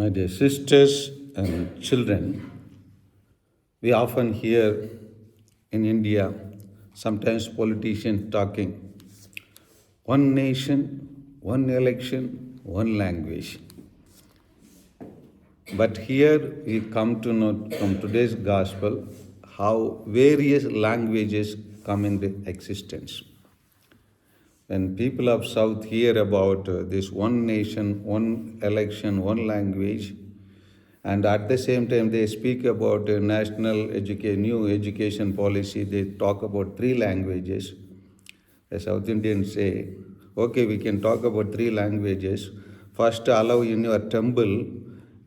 My dear sisters and children, we often hear in India sometimes politicians talking one nation, one election, one language. But here we come to know from today's gospel how various languages come into existence. When people of South hear about this one nation, one election, one language, and at the same time they speak about new education policy, they talk about three languages. The South Indians say, okay, we can talk about three languages. First, allow in your temple,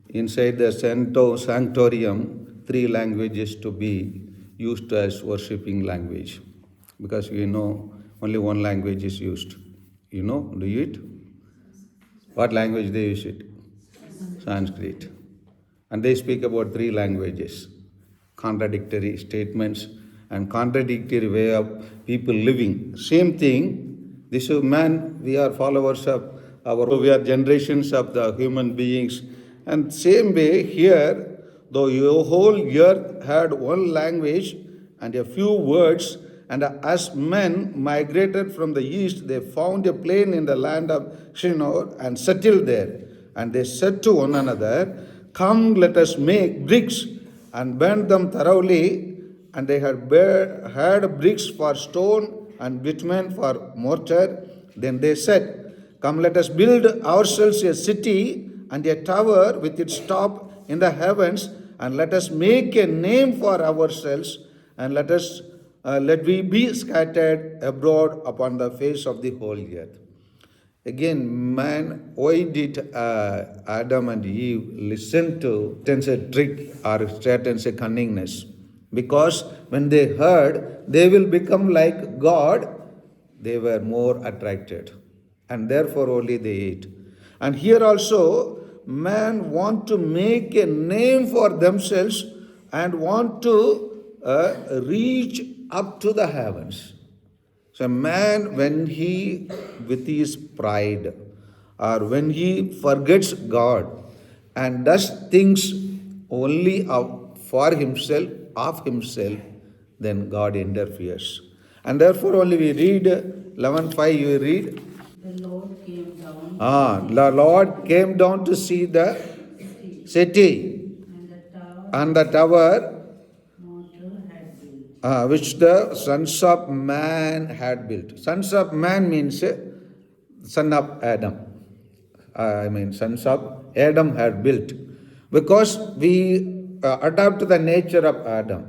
inside the sanctorium, three languages to be used as worshipping language. Because we know only one language is used. You know, do you it? What language they use it? Sanskrit. And they speak about three languages, contradictory statements and contradictory way of people living. Same thing, this is man, we are followers of we are generations of the human beings. And same way here, though your whole earth had one language and a few words, and as men migrated from the east, they found a plain in the land of Shinar and settled there. And they said to one another, come, let us make bricks and burn them thoroughly. And they had bricks for stone and bitumen for mortar. Then they said, come, let us build ourselves a city and a tower with its top in the heavens, and let us make a name for ourselves, and let we be scattered abroad upon the face of the whole earth. Again, man, why did Adam and Eve listen to Satan's trick or Satan's cunningness? Because when they heard they will become like God, they were more attracted. And therefore only they ate. And here also, man want to make a name for themselves and want to reach up to the heavens. So man, when he, with his pride, or when he forgets God and does things only for himself, of himself, then God interferes. And therefore only we read 11:5, you read. The Lord came down. The Lord came down to see the city and the tower which the sons of man had built. Sons of man means son of Adam. Sons of Adam had built. Because we adopt the nature of Adam.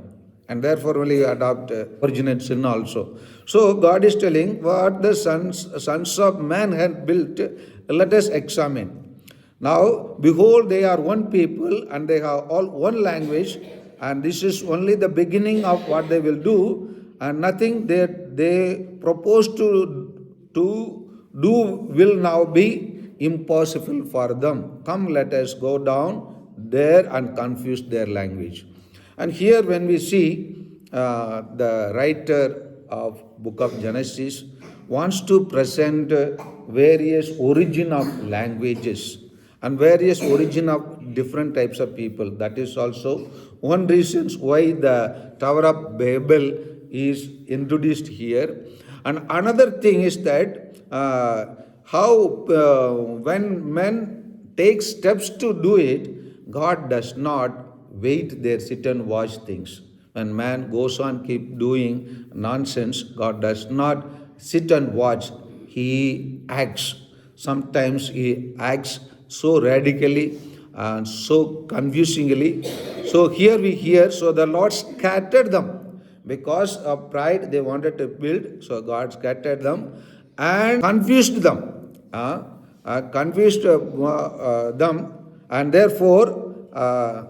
And therefore only adopt original sin also. So God is telling what the sons of man had built, let us examine. Now, behold, they are one people and they have all one language, and this is only the beginning of what they will do, and nothing that they propose to do will now be impossible for them. Come, let us go down there and confuse their language. And here when we see the writer of book of Genesis wants to present various origin of languages and various origin of different types of people. That is also one reason why the Tower of Babel is introduced here. And another thing is that when men take steps to do it, God does not wait there, sit and watch things. When man goes on keep doing nonsense, God does not sit and watch. He acts. Sometimes he acts so radically and so confusingly. So here we hear, so the Lord scattered them. Because of pride they wanted to build, so God scattered them and confused them. Them, and therefore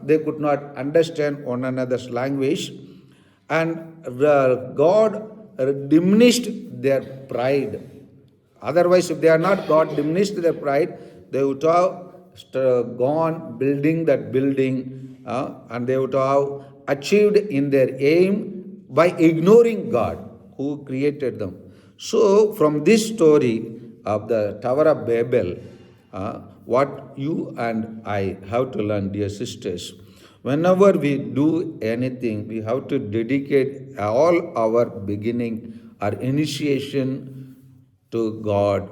they could not understand one another's language, and God diminished their pride. Otherwise, if they are not, God diminished their pride, they would have gone building that building, and they would have achieved in their aim by ignoring God who created them. So, from this story of the Tower of Babel, what you and I have to learn, dear sisters. Whenever we do anything, we have to dedicate all our beginning, our initiation to God.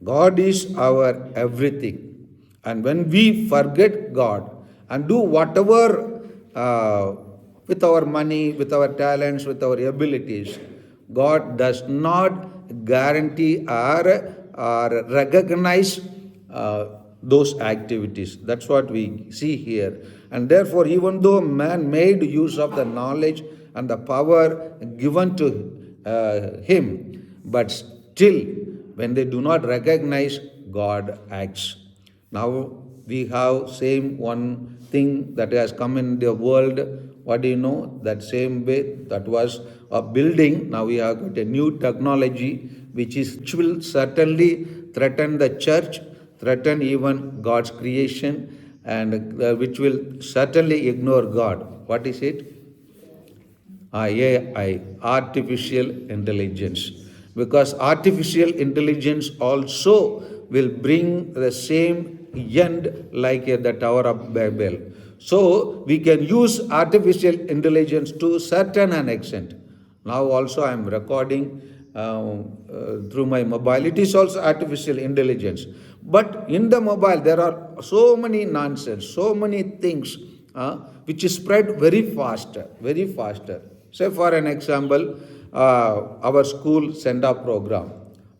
God is our everything. And when we forget God and do whatever with our money, with our talents, with our abilities, God does not guarantee or recognize those activities. That's what we see here. And therefore, even though man made use of the knowledge and the power given to him, but still, when they do not recognize, God acts. Now we have same one thing that has come in the world. What do you know? That same way that was a building. Now we have got a new technology which will certainly threaten the church, threaten even God's creation, and which will certainly ignore God. What is it? AI, artificial intelligence. Because artificial intelligence also will bring the same end like the Tower of Babel. So we can use artificial intelligence to certain an extent. Now also I am recording through my mobile. It is also artificial intelligence. But in the mobile there are so many nonsense, so many things which is spread very faster, very faster. Say for an example, our school send-off program.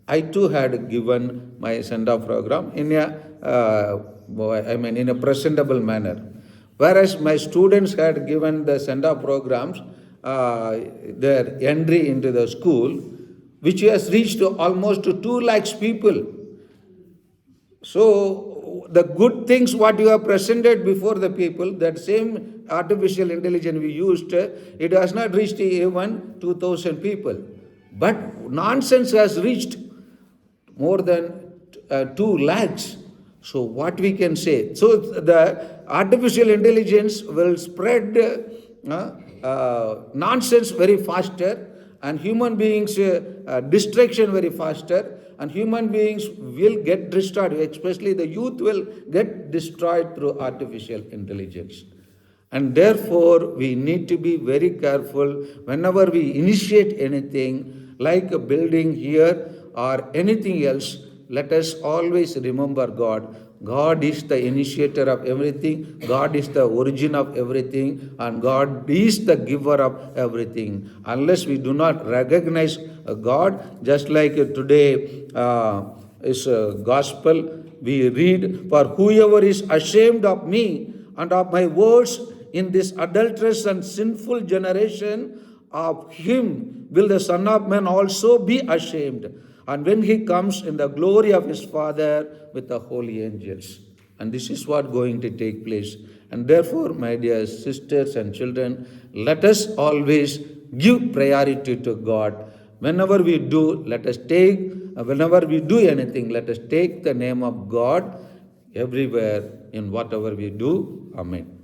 I too had given my send-off program in in a presentable manner. Whereas my students had given the send-off programs, their entry into the school, which has reached to almost to 2 lakhs people. So the good things what you have presented before the people, that same artificial intelligence we used, it has not reached even 2,000 people. But nonsense has reached more than 2 lakhs. So what we can say? So the artificial intelligence will spread nonsense very faster, and human beings distraction very faster, and human beings will get destroyed, especially the youth will get destroyed through artificial intelligence. And therefore, we need to be very careful whenever we initiate anything like a building here or anything else. Let us always remember God. God is the initiator of everything. God is the origin of everything. And God is the giver of everything. Unless we do not recognize God, just like today is gospel, we read, "For whoever is ashamed of me and of my words in this adulterous and sinful generation, of him will the Son of Man also be ashamed, and when he comes in the glory of his Father with the holy angels." And this is what going to take place. And therefore, my dear sisters and children, let us always give priority to God. Whenever we do anything, let us take the name of God everywhere in whatever we do. Amen.